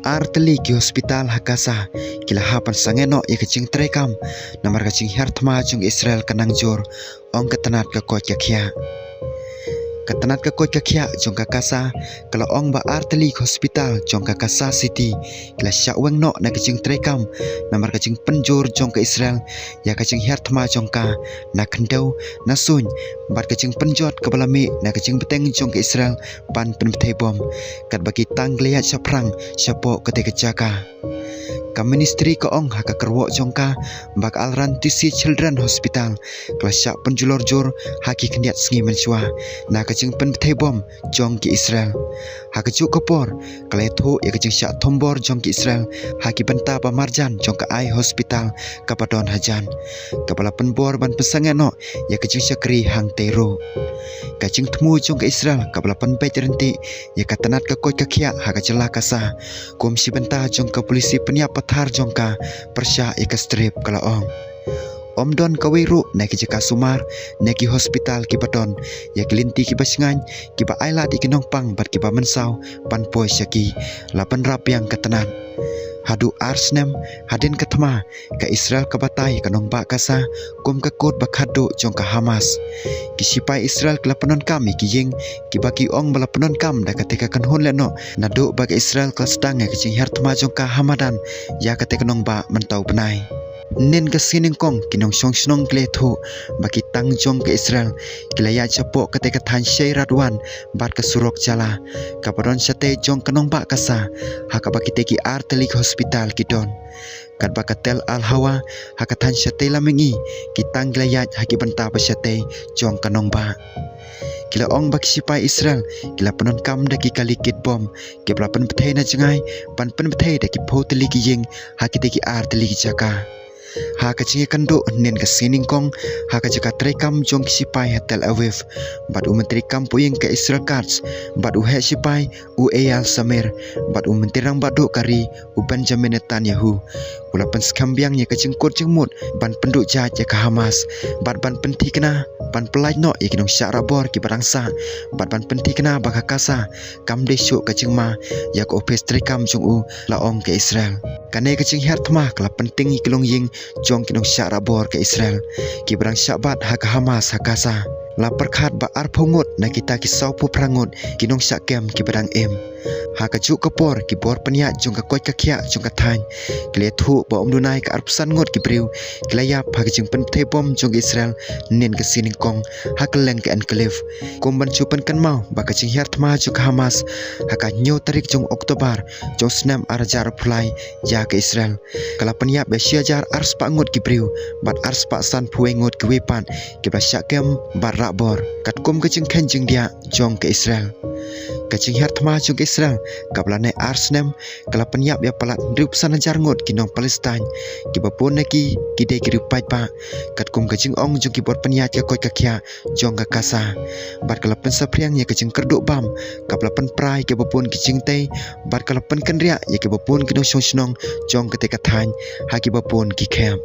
Arteli ki hospital hakasa kila hapan sangeno ya kecing terekam namar kecing hartma jung Israel kanang jor ong ketanat ke kot kakia ketanat ke kot kakia jung kakasa kalau ong ba arteli hospital jung kakasa city kila syak weng no na kecing terekam namar kecing penjor jung ke Israel ya kecing hartma jung ka na kendau na sun bat kecing penjot ke balami na kecing beteng jung ke Israel ban penbetei bom kat bagi tang lihat syaprang syapo ketika jaka ka ministry ko ong haka kerwo jongka bak alran tisi children hospital kelas syak penjulor jor haki kendiat sengi mensua na kecing penbetei bom jong ke Israel haka juk kopor kaletu ya kecing syak tombor jong ke Israel haki benta pamarjan jong ke ai hospital kapadon hajan kepala penbor ban pesangeno ya kecing syakri hang tero kacing temu jong ke Israel kepala penbet renti ya katanat ke kot kakia haka celaka sa komisi benta jong ke polisi peniap pathar jong ka persya ya ke strip kalau ong Om Don kawiru naik jeka sumar naik hospital ki baton ya kelinti ki basengan ki ba ailat ki nongpang bat ki ba mensau pan poi syaki lapan rap yang ketenan hadu arsnem hadin ketema ka Israel ka batai kanong ba kasa kum ka kot bakhadu jong ka Hamas ki sipai Israel kala penon kami ki ying ki baki ong bala penon kam da ketika kan hon leno nadu bagi Israel kala sedang ki jing hartma jong ka Hamadan ya ketika kanong ba mentau benai nen ke sining kong kinong song snong kletho baki tang jong ke Israel kilaya chapo ketika than shei radwan bat ke surok jala kaparon sate jong kanong ba kasa haka baki teki artelik hospital kidon kat bakatel al hawa haka than sate lamengi kitang kilaya haki benta pa sate jong kanong ba kila ong baki sipai Israel kila penon kam daki kalikit bom ke pelapan betei na jengai pan pen betei daki poteli ki ying haki teki artelik jaka ha kecing kando nen ke sining kong ha ka jaka trekam jong sipai Tel Aviv bat menteri kampuing ke Israel Katz bat he sipai Eyal Samir bat menteri rang badu kari Benjamin Netanyahu pula penskambiang nya kecing kot jengmut ban penduk jaj ke Hamas bat ban penti kena ban pelai no ikinong syak rabor ki barangsa bat ban penti kena bakakasa kam desu kecing ma ya ko opes trekam jong laong ke Israel kane kecing hartma kala penting ikilong ying jong kinong syak rabor ke Israel ki barang syabat hak Hamas hakasa la perkhat ba arphongot na kita ki saupu prangot kinong syak kem ki barang em ha ka juk kapor ki bor penia jong ka kot ka khia jong ka than kle thu ba om dunai ka arpsan ngot ki briu klaya phag jing pen the bom jong Israel nen ka sining kong ha ka leng ka enclave kom ban chupan kan mau ba ka jing hartma juk Hamas ha ka nyo tarik jong Oktober jong snam arjar phlai ya ke Israel kala penia be syajar ars pa ngot ki briu bat ars pa san phuai ngot ki wepan ki ba syak kem bar bor kat kom kecing kenjing dia jong ke Israel kecing hartma jong ke Israel kablane arsnem kala penyap ya palat rup sanajar ngot kinong Palestine ki bapun neki kide ki rupai pa kat kom kecing ong jong ki bor penyat ke kot kakia jong ka kasa bar kala pen sapriang ya kecing kerduk bam kapla pen prai ke bapun kicing tei bar kala pen kenria ya ke bapun kinong song snong jong ketika than ha ki bapun ki camp